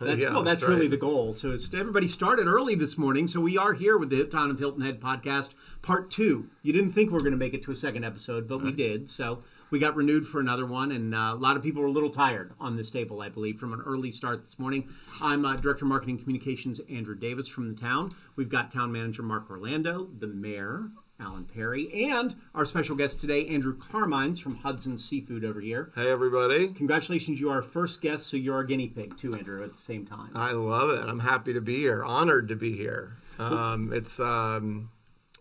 That's really the goal. So everybody started early this morning. So we are here with the Town of Hilton Head podcast, part 2. You didn't think we were going to make it to a second episode, but we did. So we got renewed for another one, and a lot of people were a little tired on this table, I believe, from an early start this morning. I'm Director of Marketing Communications Andrew Davis from the town. We've got Town Manager Marc Orlando, the Mayor Alan Perry, and our special guest today, Andrew Carmines from Hudson Seafood over here. Hey, everybody. Congratulations, you are our first guest, so you're our guinea pig, too, Andrew, at the same time. I love it. I'm happy to be here. Honored to be here.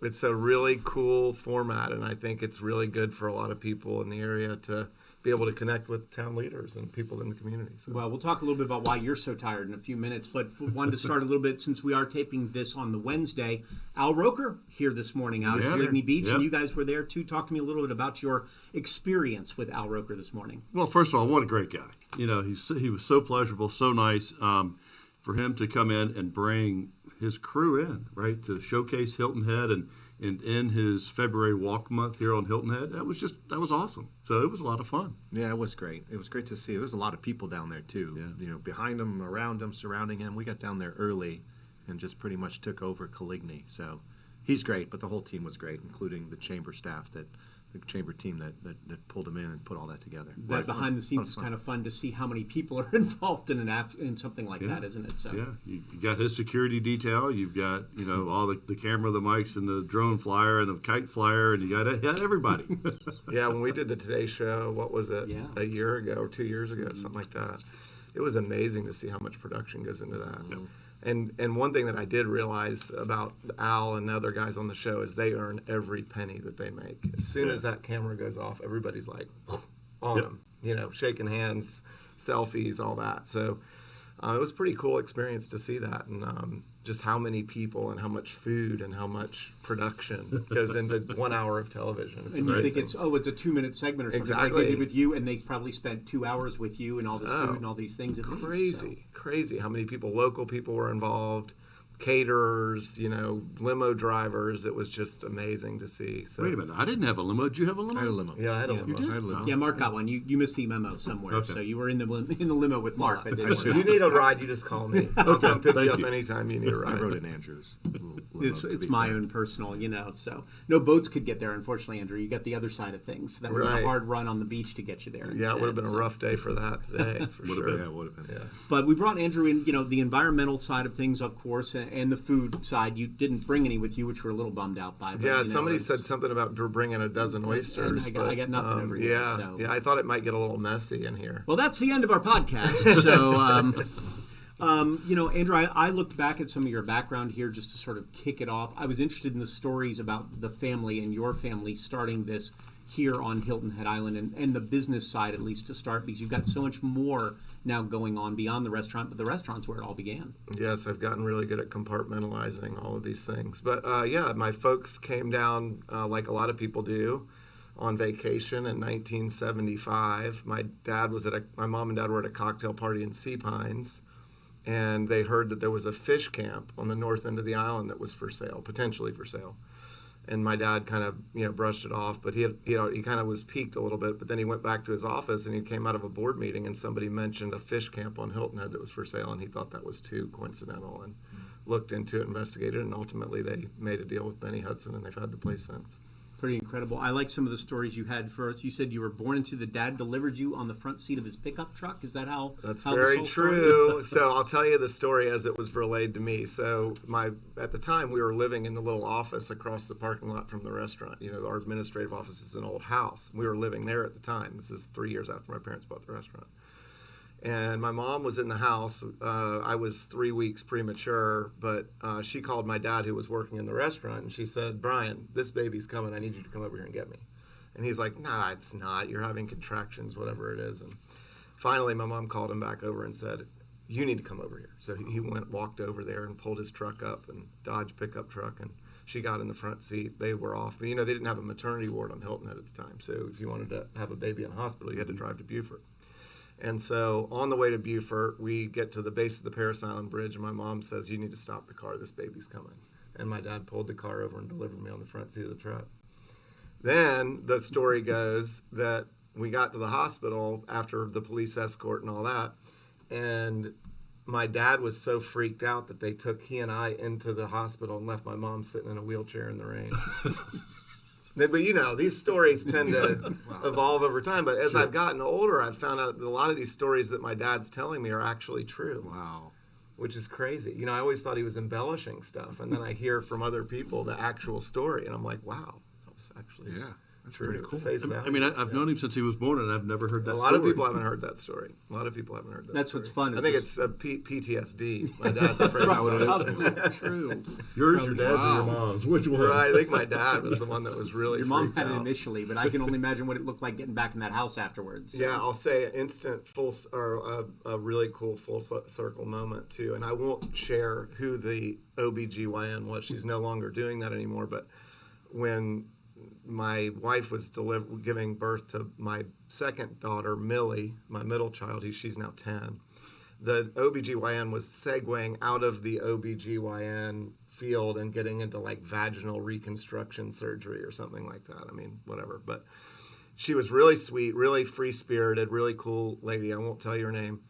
It's a really cool format, and I think it's really good for a lot of people in the area to be able to connect with town leaders and people in the community. So. Well, we'll talk a little bit about why you're so tired in a few minutes, but wanted to start a little bit, since we are taping this on the Wednesday. Al Roker here this morning out at Whitney Beach, and you guys were there too. Talk to me a little bit about your experience with Al Roker this morning. Well, first of all, what a great guy. You know, he was so pleasurable, so nice. For him to come in and bring his crew in, right, to showcase Hilton Head and in his February walk month here on Hilton Head, that was awesome. So it was a lot of fun. Yeah, it was great. It was great to see. There's a lot of people down there too. Yeah. You know, behind him, around him, surrounding him. We got down there early and just pretty much took over Coligny. So he's great, but the whole team was great, including the chamber staff the chamber team that pulled him in and put all that together. That behind the scenes is kind of fun to see how many people are involved in in something like that, isn't it? So. Yeah, you got his security detail. You've got all the camera, the mics, and the drone flyer and the kite flyer, and you got everybody. Yeah, when we did the Today Show, what was it? Yeah. A year ago or 2 years ago, something like that. It was amazing to see how much production goes into that. Yeah. And one thing that I did realize about Al and the other guys on the show is they earn every penny that they make. As soon as that camera goes off, everybody's like on them, shaking hands, selfies, all that. So it was a pretty cool experience to see that, and just how many people and how much food and how much production goes into 1 hour of television. It's and amazing. You think it's a 2-minute segment or something Exactly. like they did with you, and they probably spent 2 hours with you and all this food and all these things. Crazy how many people, local people were involved, caterers, limo drivers. It was just amazing to see. So. Wait a minute, I didn't have a limo. Did you have a limo? I had a limo. Yeah, I had a limo. You did? I had a limo. Yeah, Marc got one. You missed the memo somewhere, Okay. so you were in the limo with Marc. But If you need a ride, you just call me. I'll come pick you up anytime you need a I ride. rode in Andrews. It's my own personal, so no boats could get there, unfortunately, Andrew. You got the other side of things. That would have been a hard run on the beach to get you there. Yeah, it would have been a rough day for that today, for sure. Yeah, it would have been. Yeah. But we brought Andrew in, the environmental side of things, of course, and the food side. You didn't bring any with you, which we're a little bummed out by. But, Yeah, somebody said something about bringing a dozen oysters. I got nothing over here. Yeah, so. yeah, I thought it might get a little messy in here. Well, that's the end of our podcast. So, Andrew, I looked back at some of your background here just to sort of kick it off. I was interested in the stories about the family and your family starting this here on Hilton Head Island and the business side, at least to start, because you've got so much more now going on beyond the restaurant, but the restaurant's where it all began. Yes, I've gotten really good at compartmentalizing all of these things. But my folks came down like a lot of people do on vacation in 1975. My mom and dad were at a cocktail party in Sea Pines, and they heard that there was a fish camp on the north end of the island that was for sale, potentially for sale. And my dad kind of, brushed it off, but he kind of was piqued a little bit. But then he went back to his office and he came out of a board meeting and somebody mentioned a fish camp on Hilton Head that was for sale, and he thought that was too coincidental and looked into it, investigated, and ultimately they made a deal with Benny Hudson, and they've had the place since. Pretty incredible. I like some of the stories you had for us. You said you were born into the dad delivered you on the front seat of his pickup truck. Is that how? That's how very this whole story true. So I'll tell you the story as it was relayed to me. So at the time we were living in the little office across the parking lot from the restaurant. Our administrative office is an old house. We were living there at the time. This is 3 years after my parents bought the restaurant. And my mom was in the house. I was 3 weeks premature, but she called my dad, who was working in the restaurant, and she said, "Brian, this baby's coming. I need you to come over here and get me." And he's like, "Nah, it's not. You're having contractions, whatever it is." And finally, my mom called him back over and said, "You need to come over here." So he walked over there and pulled his truck up, and Dodge pickup truck, and she got in the front seat. They were off. But, they didn't have a maternity ward on Hilton Head at the time. So if you wanted to have a baby in a hospital, you had to drive to Beaufort. And so on the way to Beaufort, we get to the base of the Paris Island Bridge, and my mom says, "You need to stop the car. This baby's coming." And my dad pulled the car over and delivered me on the front seat of the truck. Then the story goes that we got to the hospital after the police escort and all that, and my dad was so freaked out that they took he and I into the hospital and left my mom sitting in a wheelchair in the rain. But you know, these stories tend to evolve over time. But as I've gotten older, I've found out that a lot of these stories that my dad's telling me are actually true. Wow. Which is crazy. You know, I always thought he was embellishing stuff, and then I hear from other people the actual story, and I'm like, wow, that was actually That's true. pretty cool. Face I value. mean, I've known him since he was born, and I've never heard that a story. lot of people haven't heard that story. A lot of people haven't heard that That's story. what's fun. I is think this- it's PTSD. My dad's afraid of what it is? Probably true. Yours, your dad's, or your mom's? Which one? Right, I think my dad was the one that was really Your mom freaked had it out. initially, but I can only imagine what it looked like getting back in that house afterwards. So. Yeah, I'll say an instant a really cool full circle moment too. And I won't share who the OBGYN was. She's no longer doing that anymore. But when my wife was giving birth to my second daughter, Millie, my middle child, she's now 10, the OBGYN was segueing out of the OBGYN field and getting into like vaginal reconstruction surgery or something like that. I mean, whatever. But she was really sweet, really free-spirited, really cool lady. I won't tell you her name.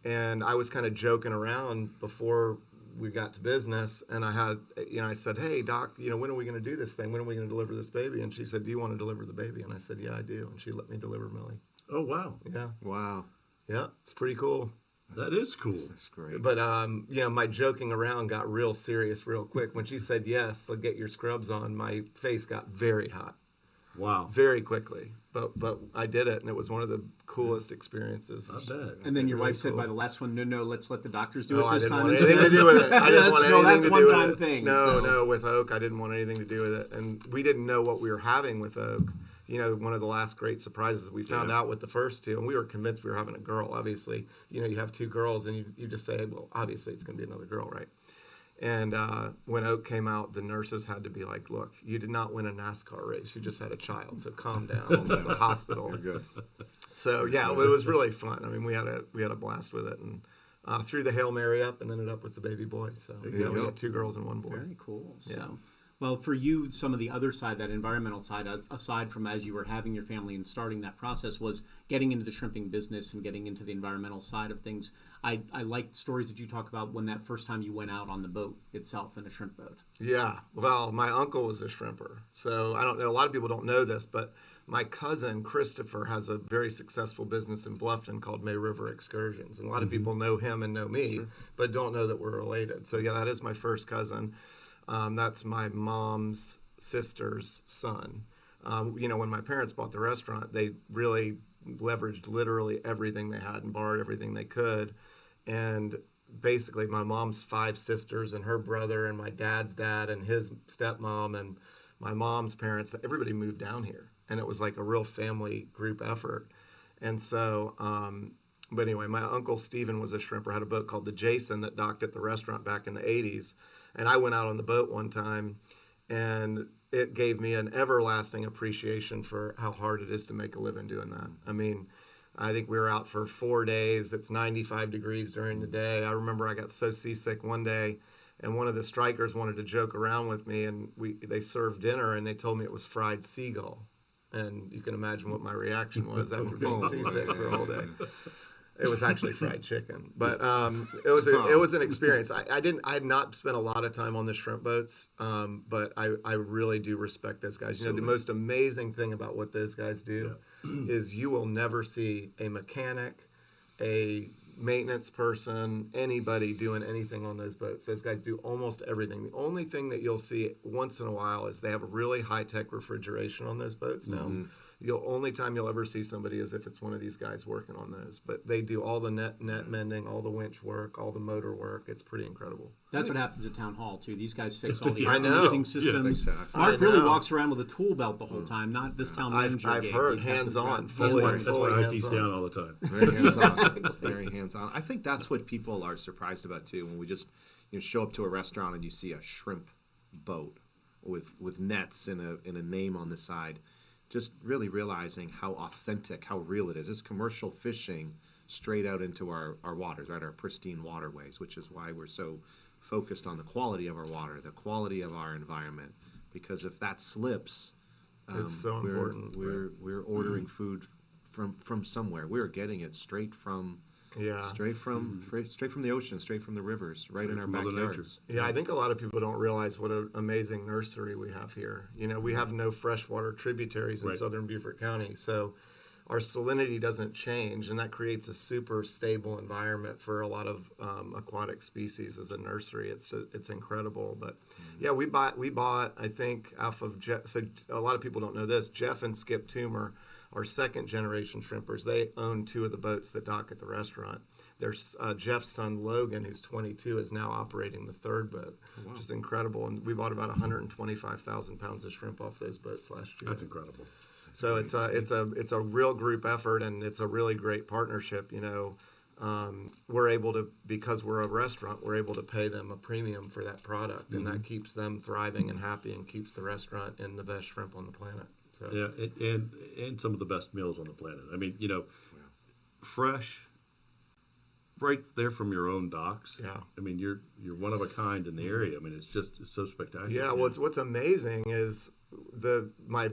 And I was kind of joking around before we got to business, and I said, hey, doc, when are we going to do this thing? When are we going to deliver this baby? And she said, do you want to deliver the baby? And I said, yeah, I do. And she let me deliver Millie. Oh, wow. Yeah. Wow. Yeah. It's pretty cool. That is cool. That's great. But, my joking around got real serious real quick. When she said, yes, I'll get your scrubs on, my face got very hot. Wow. Very quickly. But I did it, and it was one of the coolest experiences. I bet. And then your Really wife said cool. by the last one, no, let's let the doctors do No, it I this didn't time. want anything to do with it. I didn't want anything that's to one do with time it. thing. No, so. with Oak, I didn't want anything to do with it. And we didn't know what we were having with Oak. One of the last great surprises we found out with the first two, and we were convinced we were having a girl. Obviously, you have two girls, and you just say, well, obviously it's going to be another girl, right? And when Oak came out, the nurses had to be like, look, you did not win a NASCAR race. You just had a child, so calm down. It's the hospital. Good. So, yeah, it was really fun. I mean, we had a blast with it, and threw the Hail Mary up and ended up with the baby boy. So, we go. got 2 girls and 1 boy. Very cool. Yeah. So, well, for you, some of the other side, that environmental side, aside from as you were having your family and starting that process, was getting into the shrimping business and getting into the environmental side of things. I like stories that you talk about when that first time you went out on the boat itself, in a shrimp boat. Yeah, well, my uncle was a shrimper. So I don't know, a lot of people don't know this, but my cousin Christopher has a very successful business in Bluffton called May River Excursions. And a lot of people know him and know me, but don't know that we're related. So yeah, that is my first cousin. That's my mom's sister's son. When my parents bought the restaurant, they really leveraged literally everything they had and borrowed everything they could. And basically my mom's 5 sisters and her brother and my dad's dad and his stepmom and my mom's parents, everybody moved down here. And it was like a real family group effort. And so, but anyway, my uncle Stephen was a shrimper, had a boat called the Jason that docked at the restaurant back in the 80s. And I went out on the boat one time, and it gave me an everlasting appreciation for how hard it is to make a living doing that. I mean, I think we were out for 4 days. It's 95 degrees during the day. I remember I got so seasick one day, and one of the strikers wanted to joke around with me, and they served dinner, and they told me it was fried seagull. And you can imagine what my reaction was after being seasick for a whole day. It was actually fried chicken, but it was an experience. I had not spent a lot of time on the shrimp boats, but I really do respect those guys. The most amazing thing about what those guys do is you will never see a mechanic, a maintenance person, anybody doing anything on those boats. Those guys do almost everything. The only thing that you'll see once in a while is they have a really high-tech refrigeration on those boats now. The only time you'll ever see somebody is if it's one of these guys working on those. But they do all the net mending, all the winch work, all the motor work. It's pretty incredible. That's what happens at Town Hall, too. These guys fix all the I air know. conditioning systems. Yeah, Marc I really know. walks around with a tool belt the whole time, not this town manager. I've gig. heard He's got the hands-on, thread. fully That's why I teach hands-on. down all the time. Very hands-on. Very hands-on. I think that's what people are surprised about too. When we just show up to a restaurant and you see a shrimp boat with nets and a name on the side, just really realizing how authentic, how real it is. It's commercial fishing straight out into our waters, right? Our pristine waterways, which is why we're so focused on the quality of our water, the quality of our environment. Because if that slips, It's so important. We're ordering food from somewhere. We're getting it straight from Yeah. Straight from the ocean, straight from the rivers, right in our from Mother backyards. Yeah, I think a lot of people don't realize what an amazing nursery we have here. You know, we have no freshwater tributaries in Right. southern Beaufort County, so our salinity doesn't change, and that creates a super stable environment for a lot of aquatic species as a nursery. It's incredible. But yeah, we bought I think off of Jeff. So a lot of people don't know this. Jeff and Skip Toomer are second generation shrimpers. They own 2 of the boats that dock at the restaurant. There's Jeff's son Logan, who's 22, is now operating the 3rd boat, which is incredible. And we bought about 125,000 pounds of shrimp off those boats last year. That's incredible. So it's a real group effort, and it's a really great partnership. You know, we're able to, because we're a restaurant, we're able to pay them a premium for that product, and that keeps them thriving and happy, and keeps the restaurant and the best shrimp on the planet. So Yeah, and some of the best meals on the planet. I mean, you know, fresh, right there from your own docks. Yeah. I mean, you're one of a kind in the area. I mean, it's so spectacular. Yeah, well, what's amazing is my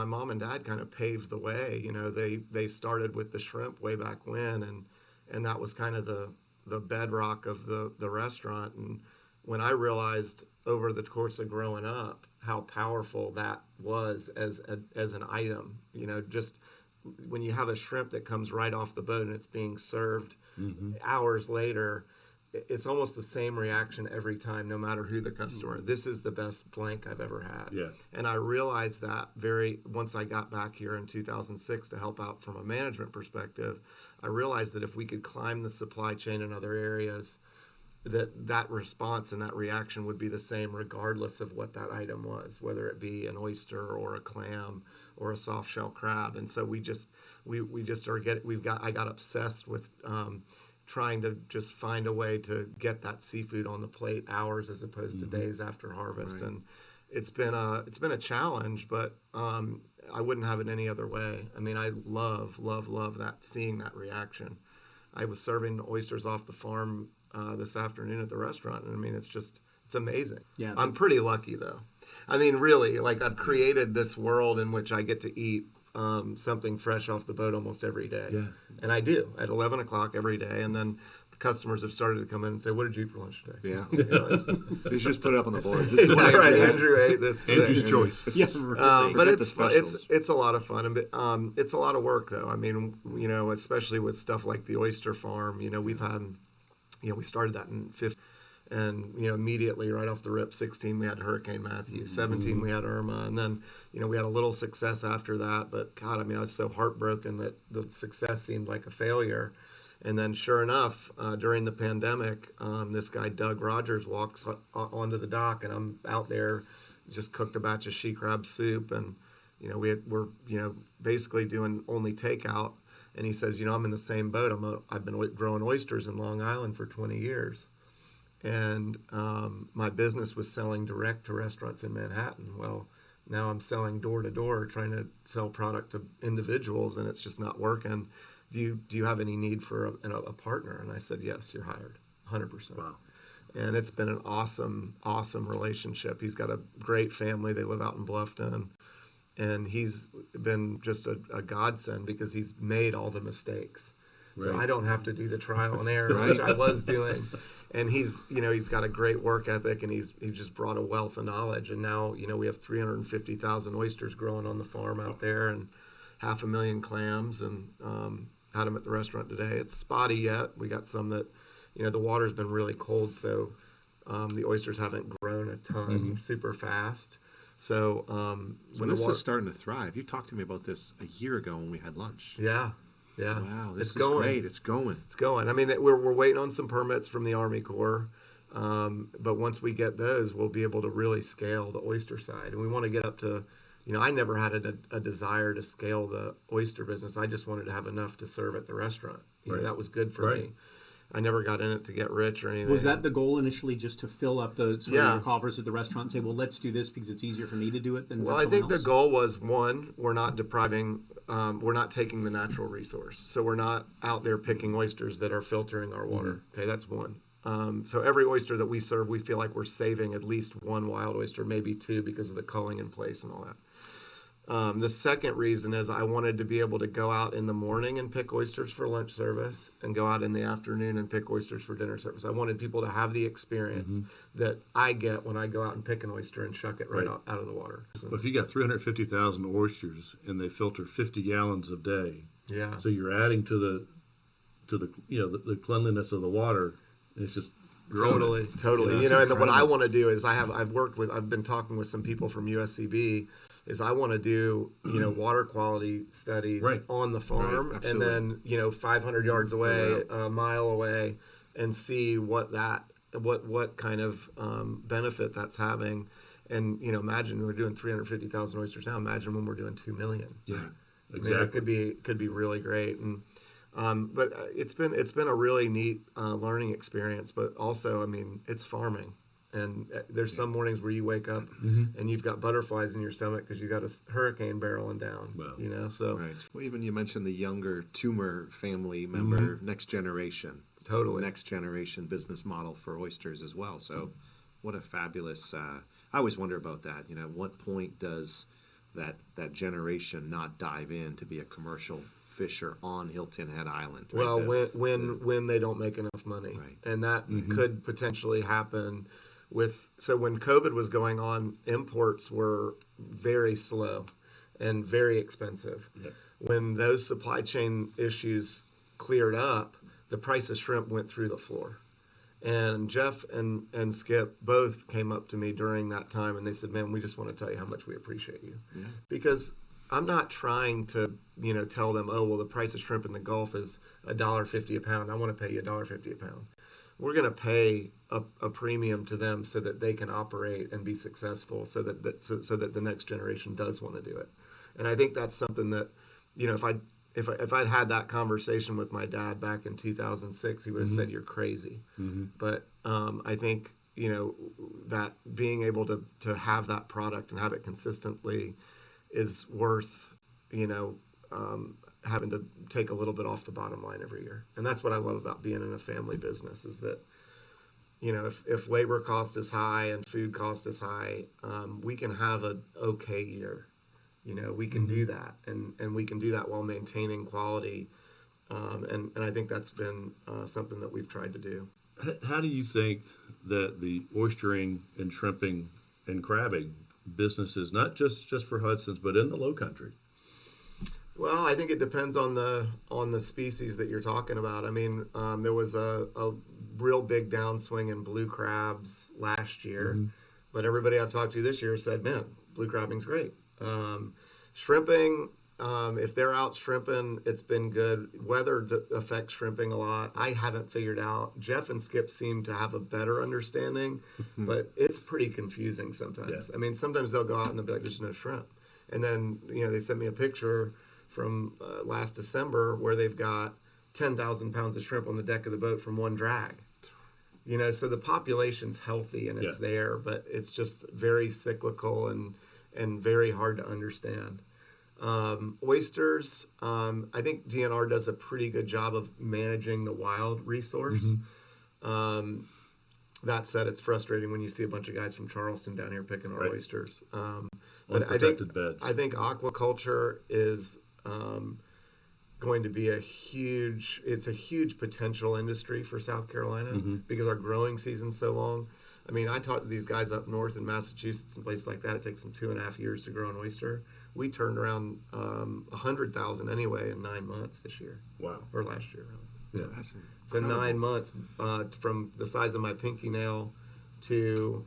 mom and dad kind of paved the way. You know, they started with the shrimp way back when, and that was kind of the bedrock of the restaurant. And when I realized over the course of growing up how powerful that was as an item, you know, just when you have a shrimp that comes right off the boat and it's being served hours later, it's almost the same reaction every time, no matter who the customer. This is the best blank I've ever had. Yeah. And I realized that once I got back here in 2006 to help out from a management perspective, I realized that if we could climb the supply chain in other areas, that response and that reaction would be the same regardless of what that item was, whether it be an oyster or a clam or a soft shell crab. And so I got obsessed with trying to just find a way to get that seafood on the plate hours as opposed to days after harvest. Right. And it's been a challenge, but I wouldn't have it any other way. I mean, I love that, seeing that reaction. I was serving oysters off the farm this afternoon at the restaurant, and I mean, it's amazing. Yeah. I'm pretty lucky though. I mean, really, like, I've created this world in which I get to eat something fresh off the boat almost every day. Yeah. And I do at 11 o'clock every day. And then the customers have started to come in and say, "What did you eat for lunch today?" Yeah. You know, You should just put it up on the board. This is what right, Andrew had. Andrew ate this. Andrew's today. choice. Yeah, But Forget the it's specials. it's a lot of fun, and it's a lot of work though. I mean, you know, especially with stuff like the oyster farm. You know, we started that in 15, and you know, immediately right off the rip, 16 we had Hurricane Matthew, 17 we had Irma, and then you know we had a little success after that. But God, I mean, I was so heartbroken that the success seemed like a failure. And then, sure enough, during the pandemic, this guy Doug Rogers walks onto the dock, and I'm out there, just cooked a batch of she crab soup, and you know we're basically doing only takeout. And he says, you know, I'm in the same boat. I've been growing oysters in Long Island for 20 years, and my business was selling direct to restaurants in Manhattan. Well, now I'm selling door to door, trying to sell product to individuals, and it's just not working. Do you have any need for a partner? And I said, yes, you're hired, 100%. Wow. And it's been an awesome relationship. He's got a great family. They live out in Bluffton. And he's been just a godsend because he's made all the mistakes. So Right. I don't have to do the trial and error, which I was doing. And he's got a great work ethic, and he's just brought a wealth of knowledge. And now, you know, we have 350,000 oysters growing on the farm out there, and 500,000 clams, and had them at the restaurant today. It's spotty yet. We got some that, you know, the water's been really cold, so the oysters haven't grown a ton super fast. So So this is starting to thrive. You talked to me about this a year ago when we had lunch. yeah. Wow, this It's is going. great. It's going. It's going. I mean, we're waiting on some permits from the Army Corps, but once we get those, we'll be able to really scale the oyster side. And we want to get up to, you know, I never had a desire to scale the oyster business. I just wanted to have enough to serve at the restaurant. You know, Right. that was good for Right. me. I never got in it to get rich or anything. Was that the goal initially, just to fill up the sort Yeah. of your coffers at the restaurant and say, well, let's do this because it's easier for me to do it than Well, I someone think the else? goal was, one, we're not taking the natural resource. So we're not out there picking oysters that are filtering our water. Okay, that's one. So every oyster that we serve, we feel like we're saving at least one wild oyster, maybe two, because of the culling in place and all that. The second reason is I wanted to be able to go out in the morning and pick oysters for lunch service and go out in the afternoon and pick oysters for dinner service. I wanted people to have the experience that I get when I go out and pick an oyster and shuck it right out of the water. Well, if you got 350,000 oysters and they filter 50 gallons a day, Yeah. so you're adding to the the cleanliness of the water. It's just growing it. Totally. Yeah, And what I want to do is I've been talking with some people from USCB. Is I want to do water quality studies on the farm, Right, and then 500 yards away, a mile away, and see what kind of benefit that's having. And imagine we're doing 350,000 oysters now. Imagine when we're doing 2 million. Yeah, Exactly. exactly. It could be really great. And but it's been a really neat learning experience. But also, it's farming. And there's some mornings where you wake up and you've got butterflies in your stomach because you got a hurricane barreling down. Wow. So Right. Well, even you mentioned the younger tumor family member, next generation. Totally. Next generation business model for oysters as well. So what a fabulous, I always wonder about that. At what point does that generation not dive in to be a commercial fisher on Hilton Head Island? Right? Well, when they don't make enough money, Right. and that could potentially happen. So when COVID was going on, imports were very slow and very expensive. Yep. When those supply chain issues cleared up, the price of shrimp went through the floor. And Jeff and Skip both came up to me during that time, and they said, "Man, we just want to tell you how much we appreciate you." Yeah. Because I'm not trying to, tell them, "Oh, well, the price of shrimp in the Gulf is $1.50 a pound. I want to pay you $1.50 a pound." We're going to pay a premium to them so that they can operate and be successful, so that the next generation does want to do it. And I think that's something that, if I'd had that conversation with my dad back in 2006, he would have said, "You're crazy." But I think that being able to have that product and have it consistently is worth having to take a little bit off the bottom line every year. And that's what I love about being in a family business, is that if labor cost is high and food cost is high, we can have an okay year. We can do that, and we can do that while maintaining quality. And I think that's been something that we've tried to do. How do you think that the oystering and shrimping and crabbing businesses, not just for Hudson's, but in the Low Country? Well, I think it depends on the species that you're talking about. There was a real big downswing in blue crabs last year, but everybody I've talked to this year said, "Man, blue crabbing's great." Shrimping, if they're out shrimping, it's been good. Weather affects shrimping a lot. I haven't figured out. Jeff and Skip seem to have a better understanding, but it's pretty confusing sometimes. Yeah. Sometimes they'll go out and they'll be like, "There's no shrimp," and then they sent me a picture from last December where they've got 10,000 pounds of shrimp on the deck of the boat from one drag. So the population's healthy and it's there, but it's just very cyclical and very hard to understand. Oysters, I think DNR does a pretty good job of managing the wild resource. That said, it's frustrating when you see a bunch of guys from Charleston down here picking our oysters. But I think aquaculture is going to be a huge potential industry for South Carolina because our growing season's so long. I talked to these guys up north in Massachusetts and places like that. It takes them 2.5 years to grow an oyster. We turned around 100,000 anyway in 9 months this year. Wow. Or last year, really. Yeah. That's So 9 months from the size of my pinky nail to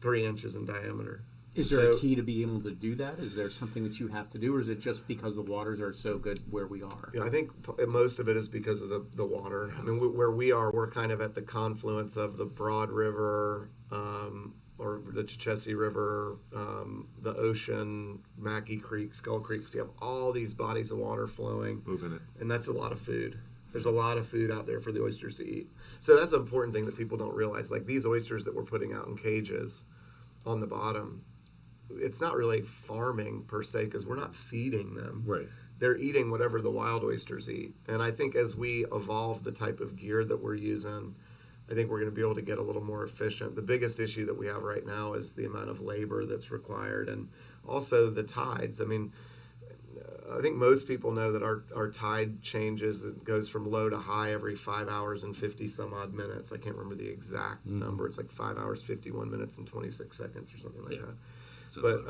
3 inches in diameter. Is there a key to be able to do that? Is there something that you have to do, or is it just because the waters are so good where we are? I think most of it is because of the water. Where we are, we're kind of at the confluence of the Broad River, or the Chichessie River, the ocean, Mackey Creek, Skull Creek. So you have all these bodies of water flowing. moving it. And that's a lot of food. There's a lot of food out there for the oysters to eat. So that's an important thing that people don't realize. Like these oysters that we're putting out in cages on the bottom, it's not really farming per se because we're not feeding them. Right. They're eating whatever the wild oysters eat. And I think as we evolve the type of gear that we're using, I think we're going to be able to get a little more efficient. The biggest issue that we have right now is the amount of labor that's required. And also the tides. I mean, I think most people know that our tide changes. It goes from low to high every 5 hours and 50 some odd minutes. I can't remember the exact number. It's like 5 hours, 51 minutes, and 26 seconds or something like that. But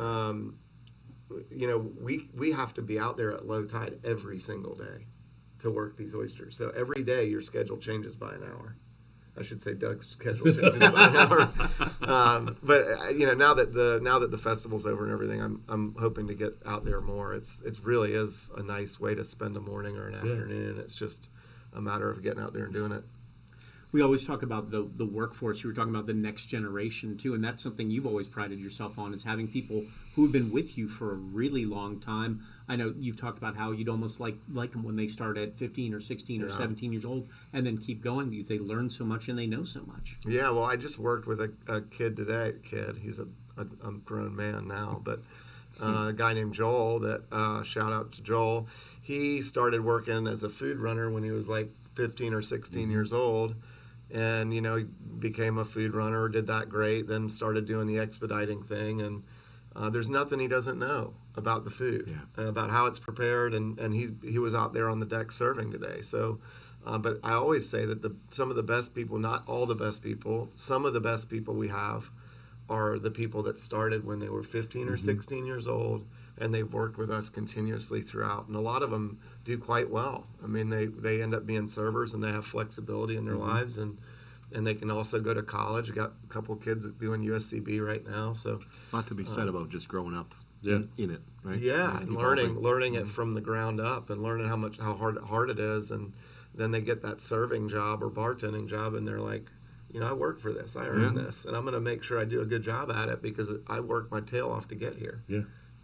we have to be out there at low tide every single day to work these oysters. So every day your schedule changes by an hour. I should say Doug's schedule changes by an hour. But now that the festival's over and everything, I'm hoping to get out there more. It really is a nice way to spend a morning or an afternoon. It's just a matter of getting out there and doing it. We always talk about the workforce. You were talking about the next generation too, and that's something you've always prided yourself on, is having people who have been with you for a really long time. I know you've talked about how you'd almost like them when they start at 15 or 16 or 17 years old and then keep going because they learn so much and they know so much. Yeah, well, I just worked with a kid today. He's a grown man now, but a guy named Joel, that shout out to Joel. He started working as a food runner when he was like 15 or 16 years old. And, he became a food runner, did that great, then started doing the expediting thing. And there's nothing he doesn't know about the food, about how it's prepared. And he was out there on the deck serving today. So, but I always say that some of the best people, not all the best people, some of the best people we have are the people that started when they were 15 or 16 years old. And they've worked with us continuously throughout. And a lot of them do quite well. I mean, they end up being servers and they have flexibility in their lives. And they can also go to college. We got a couple kids doing USCB right now. So a lot to be said about just growing up in it, right? Yeah, and learning it from the ground up and learning how hard it is. And then they get that serving job or bartending job and they're like, I work for this. I earned this. And I'm going to make sure I do a good job at it because I worked my tail off to get here. Yeah.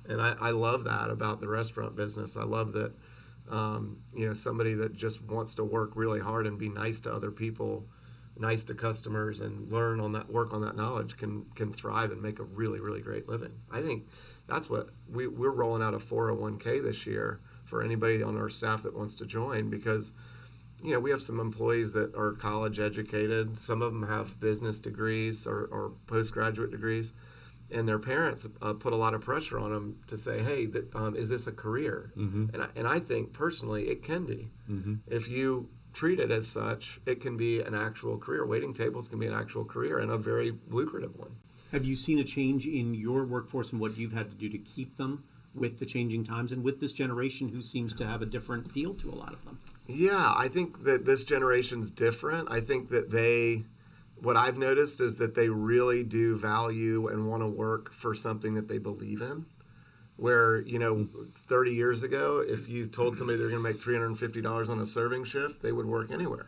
And I love that about the restaurant business. I love that, somebody that just wants to work really hard and be nice to other people, nice to customers, and work on that knowledge can thrive and make a really, really great living. I think that's what we're rolling out a 401k this year for anybody on our staff that wants to join because, we have some employees that are college educated. Some of them have business degrees or postgraduate degrees. And their parents put a lot of pressure on them to say, hey, is this a career? And I think, personally, it can be. If you treat it as such, it can be an actual career. Waiting tables can be an actual career and a very lucrative one. Have you seen a change in your workforce and what you've had to do to keep them with the changing times and with this generation who seems to have a different feel to a lot of them? Yeah, I think that this generation's different. I think that what I've noticed is that they really do value and want to work for something that they believe in. Where, 30 years ago, if you told somebody they're going to make $350 on a serving shift, they would work anywhere.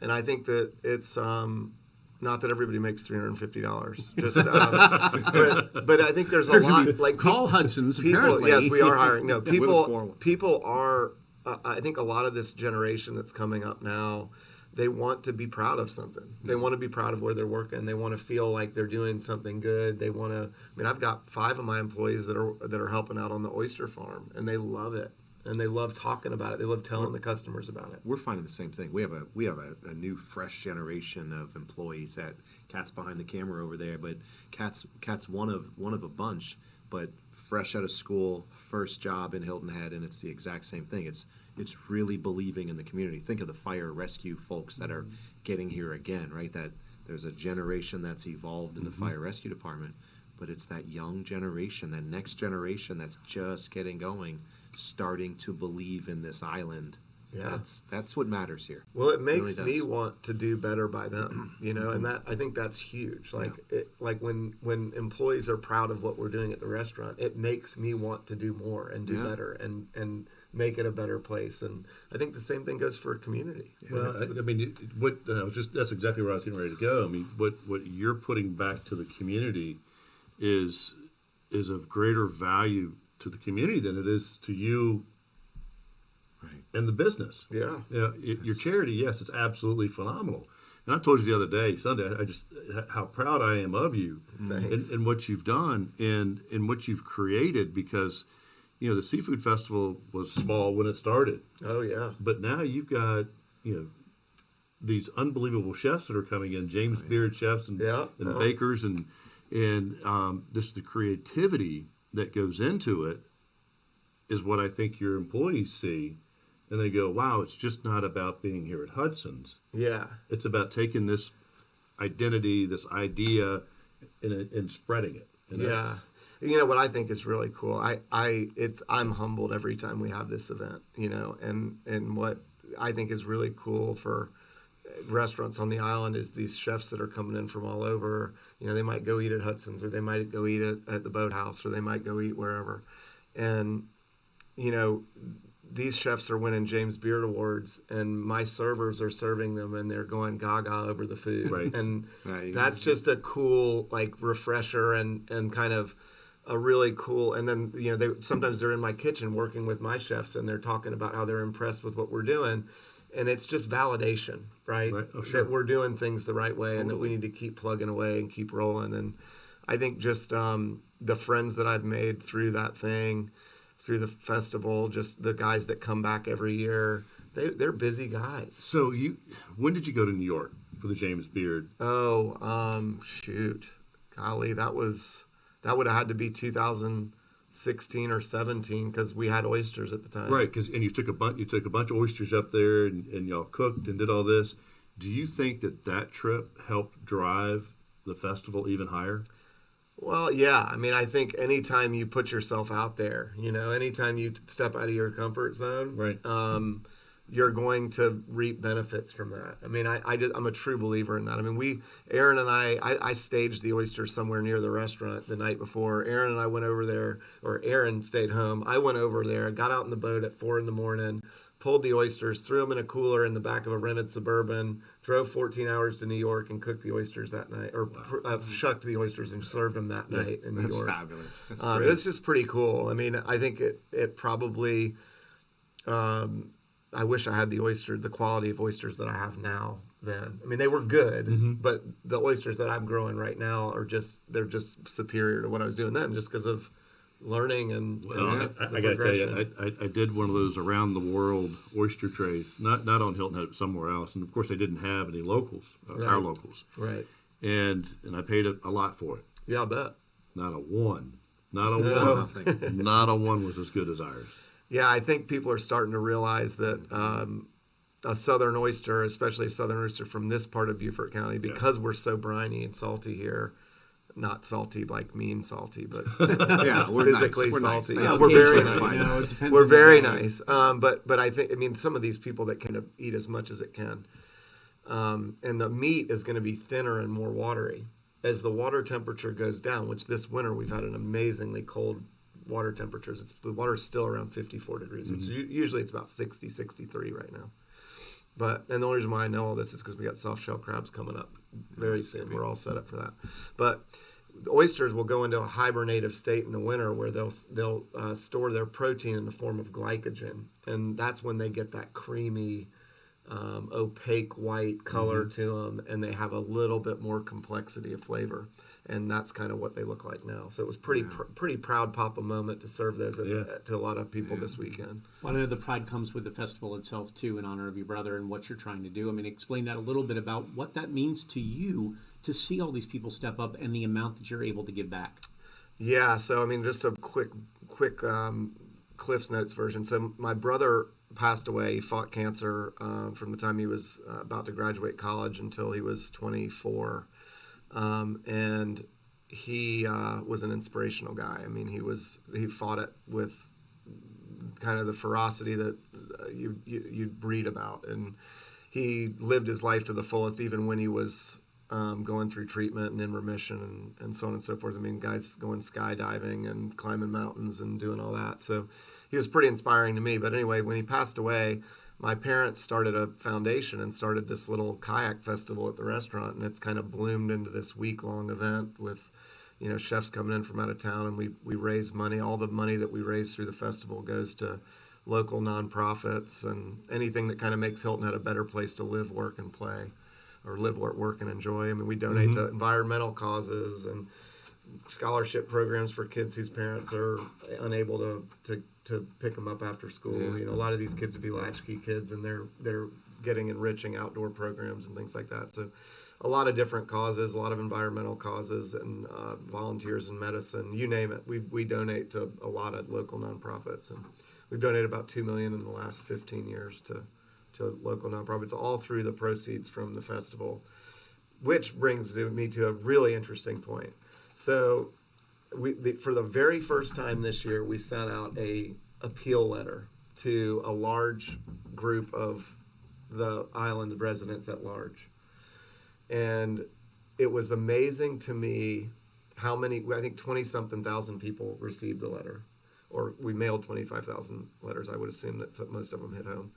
And I think that it's not that everybody makes $350. Just, but I think there's a lot like call Hudson's. People, apparently, yes, we are hiring. No, people are. I think a lot of this generation that's coming up now, they want to be proud of something. They want to be proud of where they're working. They want to feel like they're doing something good. They want to. I mean, I've got 5 of my employees that are helping out on the oyster farm, and they love it, and they love talking about it. They love telling the customers about it. We're finding the same thing. We have a new fresh generation of employees. That Kat's behind the camera over there, but Kat's one of a bunch, but fresh out of school, first job in Hilton Head, and it's the exact same thing. It's really believing in the community. Think of the fire rescue folks that are getting here again, right? That there's a generation that's evolved in the fire rescue department, but it's that young generation, that next generation that's just getting going, starting to believe in this island. Yeah, that's what matters here. Well, it makes me want to do better by them, and that I think that's huge. Like when employees are proud of what we're doing at the restaurant, it makes me want to do more and do better and make it a better place. And I think the same thing goes for a community. Well, that's exactly where I was getting ready to go. I mean, what you're putting back to the community is of greater value to the community than it is to you. Right. And the business. Yeah. Your charity, yes, it's absolutely phenomenal. And I told you the other day, Sunday, how proud I am of you and what you've done and what you've created because, the Seafood Festival was small when it started. Oh, yeah. But now you've got, these unbelievable chefs that are coming in, James Beard chefs and the bakers and just the creativity that goes into it is what I think your employees see. And they go, wow, it's just not about being here at Hudson's. Yeah. It's about taking this identity, this idea, and spreading it. And Yeah. You know what I think is really cool. I'm humbled every time we have this event, and what I think is really cool for restaurants on the island is these chefs that are coming in from all over. They might go eat at Hudson's, or they might go eat at the Boathouse, or they might go eat wherever. And, these chefs are winning James Beard Awards, and my servers are serving them, and they're going gaga over the food. Right. And Right. that's just a cool, refresher and kind of a really cool. And then, sometimes they're in my kitchen working with my chefs, and they're talking about how they're impressed with what we're doing. And it's just validation, right? Oh, sure. That we're doing things the right way, and that we need to keep plugging away and keep rolling. And I think just the friends that I've made through that thing, through the festival, just the guys that come back every year, they're busy guys. So when did you go to New York for the James Beard? Oh, shoot. Golly, that would have had to be 2016 or 17, because we had oysters at the time. Right, and you took a bunch of oysters up there, and y'all cooked and did all this. Do you think that trip helped drive the festival even higher? Well, yeah. I mean, I think anytime you put yourself out there, anytime you step out of your comfort zone, Right. You're going to reap benefits from that. I mean, I'm a true believer in that. I mean, Aaron and I staged the oysters somewhere near the restaurant the night before. Aaron and I went over there, or Aaron stayed home. I went over there, got out in the boat at 4 a.m, pulled the oysters, threw them in a cooler in the back of a rented Suburban, drove 14 hours to New York and cooked the oysters that night, or shucked the oysters and served them that night in New That's York. fabulous. That's It's just pretty cool. I mean, I think it probably, I wish I had the quality of oysters that I have now then. I mean, they were good, but the oysters that I'm growing right now they're just superior to what I was doing then, just because of learning and Well, I got to tell you, I did one of those around the world oyster trays, not on Hilton Head, but somewhere else, and of course they didn't have any locals, our locals, Right. and I paid a lot for it. Yeah, I bet. Not a one, not a No. one, not a one was as good as ours. Yeah, I think people are starting to realize that a southern oyster, especially a southern oyster from this part of Beaufort County, because we're so briny and salty here, not salty like mean salty, but we're physically nice. We're nice. salty. Yeah, Yeah, we're very occasionally, nice. it depends We're on the very day. nice. But I think, some of these people that kind of eat as much as it can, and the meat is going to be thinner and more watery as the water temperature goes down. Which this winter we've had an amazingly cold water temperatures. The water's still around 54 degrees. Which usually it's about 60, 63 right now. And the only reason why I know all this is because we got soft shell crabs coming up very soon. We're all set up for that. But the oysters will go into a hibernative state in the winter where they'll store their protein in the form of glycogen, and that's when they get that creamy, opaque white color to them, and they have a little bit more complexity of flavor. And that's kind of what they look like now. So it was pretty proud papa moment to serve those to a lot of people this weekend. Well, I know the pride comes with the festival itself, too, in honor of your brother and what you're trying to do. I mean, explain that a little bit about what that means to you to see all these people step up and the amount that you're able to give back. Yeah, so, just a quick Cliff's Notes version. So my brother passed away. He fought cancer from the time he was about to graduate college until he was 24. And he was an inspirational guy. I mean, he fought it with kind of the ferocity that you read about, and he lived his life to the fullest, even when he was going through treatment and in remission and so on and so forth. I mean, guys going skydiving and climbing mountains and doing all that. So he was pretty inspiring to me. But anyway, when he passed away, my parents started a foundation and started this little kayak festival at the restaurant, and it's kind of bloomed into this week-long event with, chefs coming in from out of town, and we raise money. All the money that we raise through the festival goes to local nonprofits and anything that kind of makes Hilton Head a better place to live, work, and play, or live, work, and enjoy. I mean, we donate to environmental causes and scholarship programs for kids whose parents are unable to pick them up after school. Yeah. A lot of these kids would be latchkey kids, and they're getting enriching outdoor programs and things like that. So a lot of different causes, a lot of environmental causes, and volunteers in medicine, you name it. We donate to a lot of local nonprofits, and we've donated about $2 million in the last 15 years to local nonprofits, all through the proceeds from the festival, which brings me to a really interesting point. So for the very first time this year, we sent out a appeal letter to a large group of the island residents at large. And it was amazing to me how many, I think 20-something thousand people received the letter. Or we mailed 25,000 letters. I would assume that most of them hit home.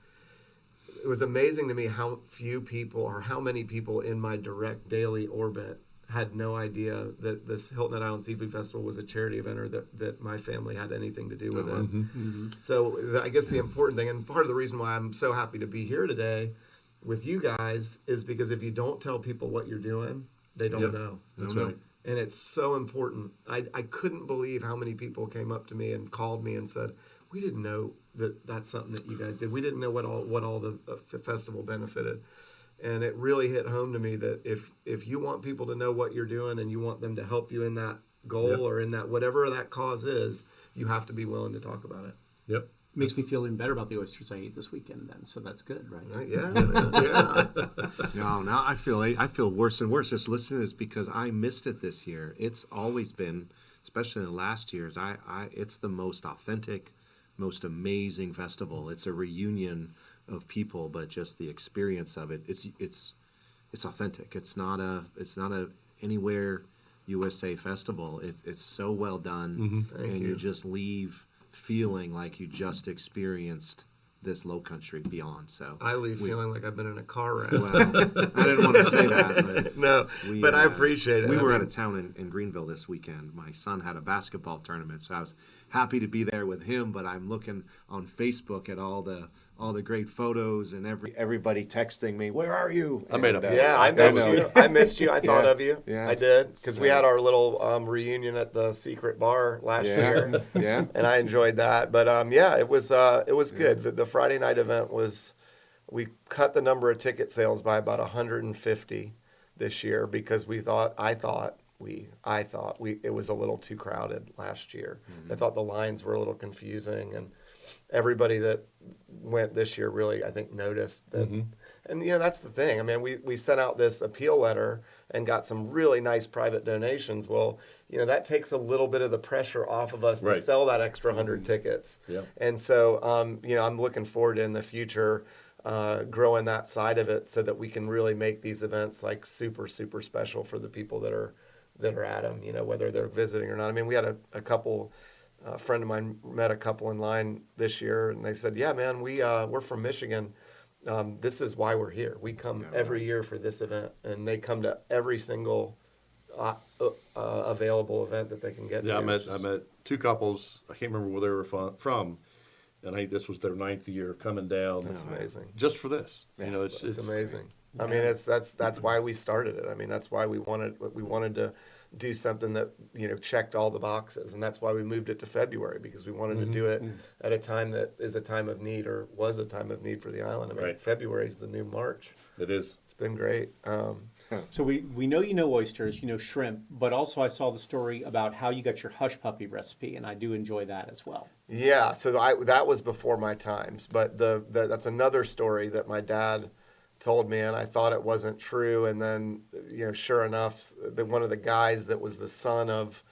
It was amazing to me how few people, or how many people in my direct daily orbit had no idea that this Hilton Head Island Seafood Festival was a charity event, or that my family had anything to do with it. So I guess the important thing, and part of the reason why I'm so happy to be here today with you guys, is because if you don't tell people what you're doing, they don't know. That's right. And it's so important. I couldn't believe how many people came up to me and called me and said, we didn't know that's something that you guys did. We didn't know what all the festival benefited. And it really hit home to me that if you want people to know what you're doing and you want them to help you in that goal or in that whatever that cause is, you have to be willing to talk about it. Yep. Makes me feel even better about the oysters I ate this weekend then, so that's good, right? Right? Yeah. No, now I feel worse and worse just listening to this, because I missed it this year. It's always been, especially in the last years, it's the most authentic, most amazing festival. It's a reunion of people, but just the experience of it, it's authentic. It's not a anywhere USA festival. It's so well done, and you just leave feeling like you just experienced this low country beyond. So I leave feeling like I've been in a car wreck. Well, I didn't want to say that, but No, but I appreciate it. We were out of town in Greenville this weekend. My son had a basketball tournament, so I was happy to be there with him. But I'm looking on Facebook at all the great photos and everybody texting me, "Where are you?" I made up. Yeah, I missed you. I missed you. I thought of you. Yeah. I did, because we So- had our little reunion at the secret bar last year. Yeah. And I enjoyed that. But yeah, it was good. The Friday night event we cut the number of ticket sales by about 150 this year, because I thought it was a little too crowded last year. I thought the lines were a little confusing, and everybody that went this year really, I think, noticed that. And that's the thing. I mean, we sent out this appeal letter and got some really nice private donations. Well, that takes a little bit of the pressure off of us to sell that extra 100 tickets. Yep. And so, I'm looking forward in the future growing that side of it, so that we can really make these events like super, super special for the people that are at them, whether they're visiting or not. I mean, we had a couple. A friend of mine met a couple in line this year, and they said, "Yeah, man, we're from Michigan. This is why we're here. We come every year for this event," and they come to every single available event that they can get to. Yeah, I met two couples. I can't remember where they were from, and I think this was their 9th year coming down. That's amazing. Just for this. Yeah, It's amazing. I mean, that's why we started it. I mean, that's why we wanted to do something that checked all the boxes, and that's why we moved it to February, because we wanted to do it at a time that is a time of need, or was a time of need for the island. I mean, February is the new March. It is. It's been great. So we know oysters, shrimp, but also I saw the story about how you got your hush puppy recipe, and I do enjoy that as well. Yeah, so that was before my times, but that's another story that my dad told me, and I thought it wasn't true. And then, sure enough, one of the guys that was the son of,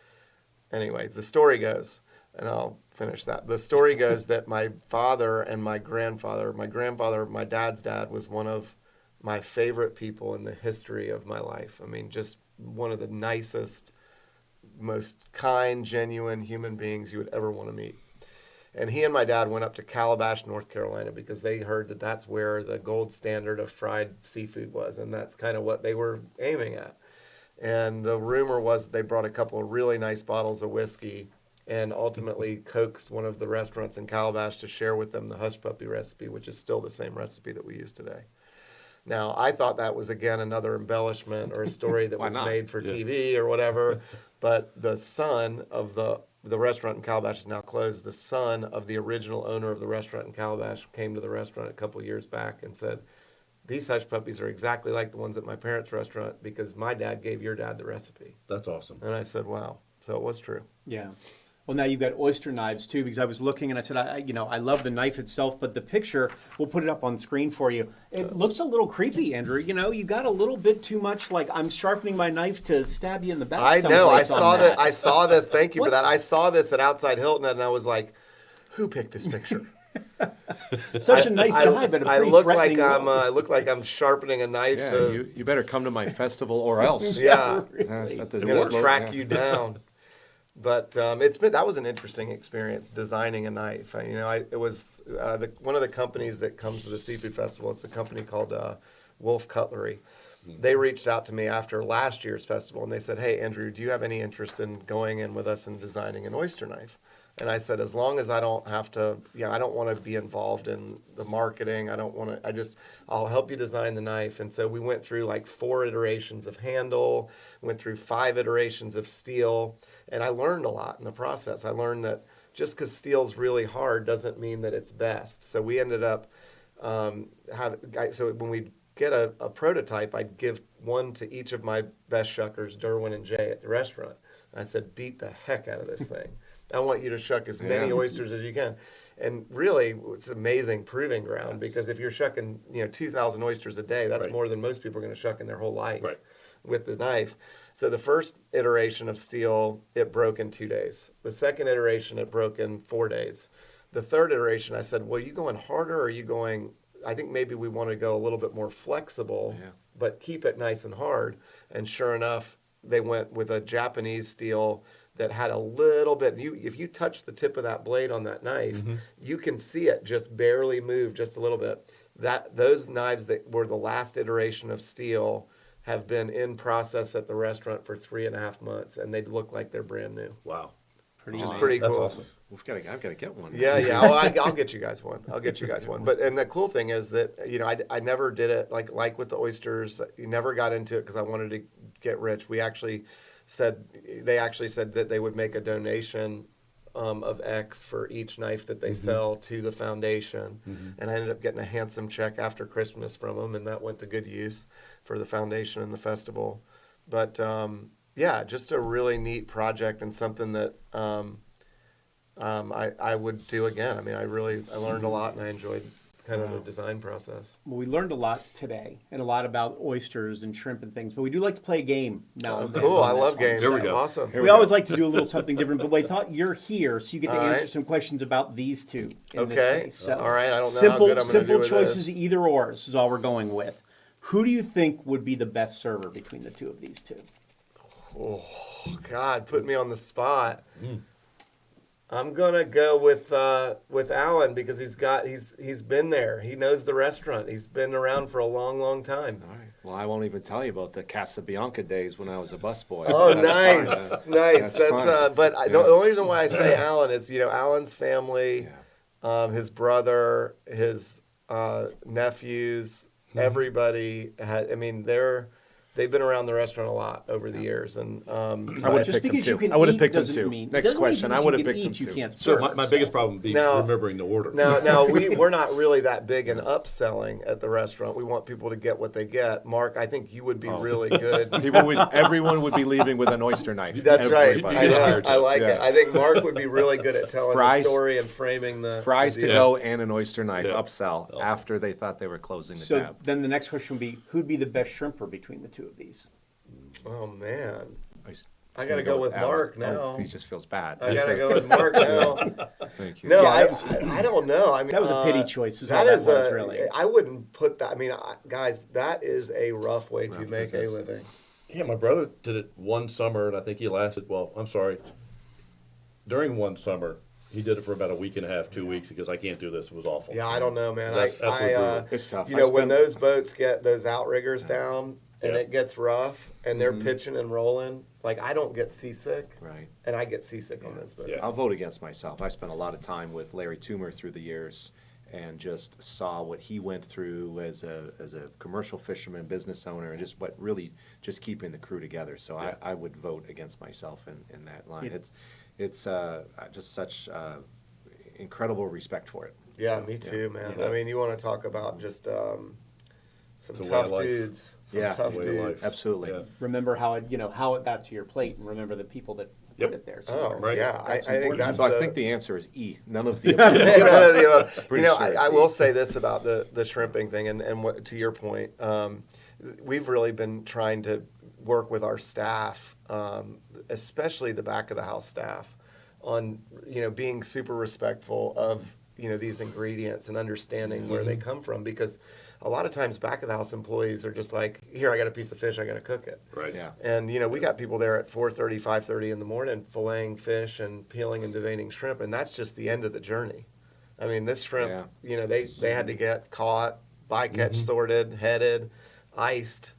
anyway, the story goes, and I'll finish that. The story goes that my father and my grandfather, my dad's dad, was one of my favorite people in the history of my life. I mean, just one of the nicest, most kind, genuine human beings you would ever want to meet. And he and my dad went up to Calabash, North Carolina, because they heard that that's where the gold standard of fried seafood was, and that's kind of what they were aiming at. And the rumor was they brought a couple of really nice bottles of whiskey, and ultimately coaxed one of the restaurants in Calabash to share with them the hush puppy recipe, which is still the same recipe that we use today. Now, I thought that was, again, another embellishment or a story that was made for TV or whatever, but the son of the restaurant in Calabash is now closed. The son of the original owner of the restaurant in Calabash came to the restaurant a couple of years back and said, these hush puppies are exactly like the ones at my parents' restaurant because my dad gave your dad the recipe. That's awesome. And I said, wow. So it was true. Yeah. Well, now you've got oyster knives too, because I was looking and I said, I love the knife itself, but the picture, we'll put it up on screen for you. It looks a little creepy, Andrew. You got a little bit too much, like I'm sharpening my knife to stab you in the back. I know. I saw that. I saw this. Thank you for that. I saw this at Outside Hilton, and I was like, who picked this picture? Such a nice guy, but a I pretty look like threatening I look. look like I'm sharpening a knife Yeah, to. you better come to my festival or else. Yeah. That's not the I'm gonna slogan, track yeah. you down. But that was an interesting experience designing a knife. It was one of the companies that comes to the Seafood Festival. It's a company called Wolf Cutlery. They reached out to me after last year's festival and they said, "Hey Andrew, do you have any interest in going in with us and designing an oyster knife?" And I said, as long as I don't have to, I don't want to be involved in the marketing. I don't want to, I'll help you design the knife. And so we went through like 4 iterations of handle, went through 5 iterations of steel. And I learned a lot in the process. I learned that just because steel's really hard doesn't mean that it's best. So we ended up so when we get a prototype, I'd give one to each of my best shuckers, Derwin and Jay, at the restaurant. And I said, beat the heck out of this thing. I want you to shuck as many oysters as you can. And really, it's an amazing proving ground because if you're shucking 2,000 oysters a day, that's more than most people are going to shuck in their whole life with the knife. So the first iteration of steel, it broke in 2 days. The second iteration, it broke in 4 days. The third iteration, I said, well, are you going harder or are you going, I think maybe we want to go a little bit more flexible, but keep it nice and hard. And sure enough, they went with a Japanese steel that had a little bit, if you touch the tip of that blade on that knife, you can see it just barely move just a little bit. Those knives that were the last iteration of steel have been in process at the restaurant for 3.5 months, and they look like they're brand new. Wow. Pretty cool. That's awesome. I've got to get one. Yeah. I'll get you guys one. And the cool thing is that I never did it like with the oysters. You never got into it because I wanted to get rich. They actually said that they would make a donation of X for each knife that they sell to the foundation. And I ended up getting a handsome check after Christmas from them, and that went to good use for the foundation and the festival. But just a really neat project and something that I would do again. I mean, I learned a lot and I enjoyed kind of the design process. Well, we learned a lot today and a lot about oysters and shrimp and things, but we do like to play a game now. Oh, and then cool. on I this love one. games. Here we go. Awesome. We always like to do a little something different, but I thought you're here, so you get to All answer right. some questions about these two in this Okay. case. So All right. I don't know simple, how good I'm going to do simple with choices, this. either or is all we're going with. Who do you think would be the best server between the two of these two? Oh, God, put me on the spot. I'm gonna go with Alan because he's been there. He knows the restaurant. He's been around for a long, long time. All right. Well, I won't even tell you about the Casabianca days when I was a busboy. Oh, That's nice, fine. nice. That's fine. but the only reason why I say Alan is Alan's family, his brother, his nephews, everybody had. I mean, they've been around the restaurant a lot over the years, and I would have Just picked him because you too. can I would have eat picked him doesn't too. mean- Next doesn't mean question. because I would you have can picked him eat, you too. can't So serve. my biggest problem would be Now- remembering the order. Now we're not really that big in upselling at the restaurant. We want people to get what they get. Mark, I think you would be really good. Everyone would be leaving with an oyster knife. That's right. Everybody. I like Yeah. it. I think Mark would be really good at telling Fries- the story and framing the Fries the to deal. go and an oyster knife Yeah. upsell Awesome. after they thought they were closing the So tab. then the next question would be, who'd be the best shrimper between the two of these? Oh man, He's I gotta gonna go with Alan. Mark Oh, now. he just feels bad. I gotta go with Mark now. Thank you. No, Yeah, I don't know. I mean, that was a pity choice, is that all that is was, really. I wouldn't put that. I mean, guys, that is a rough way to Rough make business. a living. Yeah, my brother did it one summer, and I think he lasted, during one summer, he did it for about a week and a half, 2 weeks, because I can't do this. It was awful. Yeah, I don't know, man. That's brutal. It's tough. You I know, when spent- those boats get those outriggers down and Yeah. it gets rough and they're pitching and rolling, like I don't get seasick, Right. and I get seasick on those boats. Yeah. I'll vote against myself. I spent a lot of time with Larry Toomer through the years and just saw what he went through as a commercial fisherman, business owner, and just what really just keeping the crew together. So Yeah. I would vote against myself in that line. Yeah. It's just such incredible respect for it. Yeah, me too, man. Yeah. I mean, you want to talk about just Some It's a way of tough life. dudes. Some Yeah. tough Way of life. dudes. Absolutely. Yeah. Remember how it how it got to your plate, and remember the people that Yep. put it there. Oh, Right. yeah. I That's think important. that's So the, I think the answer is E. None of the None of the above. Pretty You know, sure it's I E. will say this about the shrimping thing, and what, to your point, we've really been trying to work with our staff, especially the back of the house staff, on being super respectful of these ingredients and understanding where they come from, because a lot of times back of the house employees are just like, here, I got a piece of fish, I got to cook it. Right. Yeah. And we got people there at 4:30, 5:30 in the morning filleting fish and peeling and deveining shrimp, and that's just the end of the journey. I mean, this shrimp, they had to get caught, bycatch sorted, headed, iced,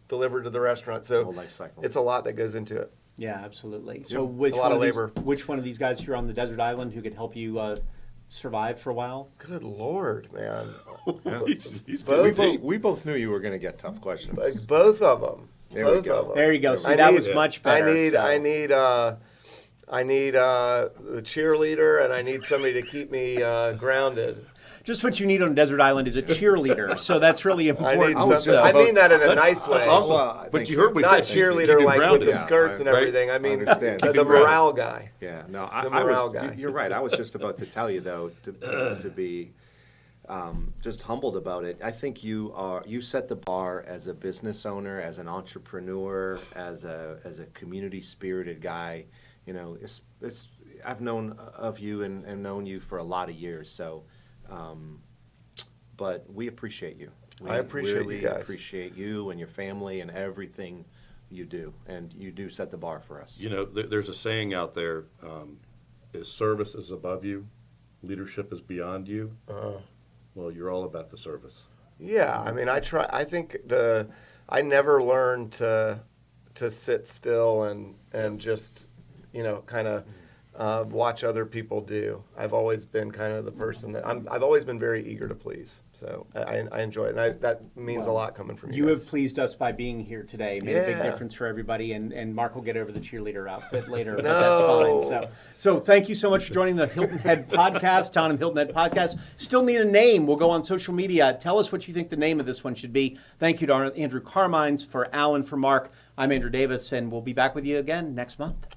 delivered to the restaurant. So Whole life cycle. it's a lot that goes into it. Yeah, absolutely. So Yep. which A lot one of these, labor. which one of these guys here on the desert island who could help you survive for a while? Good Lord, man. He's Both, We both knew you were going to get tough questions. both of them. There we Both go. of them. There you go. See, I that need- was much better. I need the cheerleader, and I need somebody to keep me grounded. Just what you need on a desert island is a cheerleader. So that's really I important. need was something. just I about- mean that in a nice way. Awesome. Well, But thank you you. heard me Not say cheerleader keep him like with grounded. the skirts and right? everything. I mean understand. the Keep him morale guy. Yeah, no, The I morale was. guy. You're right. I was just about to tell you though to be just humbled about it. I think you set the bar as a business owner, as an entrepreneur, as a community spirited guy. I've known of you and known you for a lot of years. So, but we appreciate you. We I appreciate you really guys. appreciate you and your family and everything you do, and you do set the bar for us. There's a saying out there: is service is above you, leadership is beyond you. Well, you're all about the service. Yeah, I mean, I think I never learned to sit still and just kind of watch other people do. I've always been kind of the person that I've always been very eager to please. So I enjoy it, and that means a lot coming from you. You guys. have pleased us by being here today. Made a big Yeah. difference for everybody, and Marc will get over the cheerleader outfit later, but No. that's fine. So thank you so much for joining the Hilton Head podcast, Tottenham Hilton Head podcast. Still need a name. We'll go on social media. Tell us what you think the name of this one should be. Thank you to Andrew Carmines, for Alan, for Marc. I'm Andrew Davis, and we'll be back with you again next month.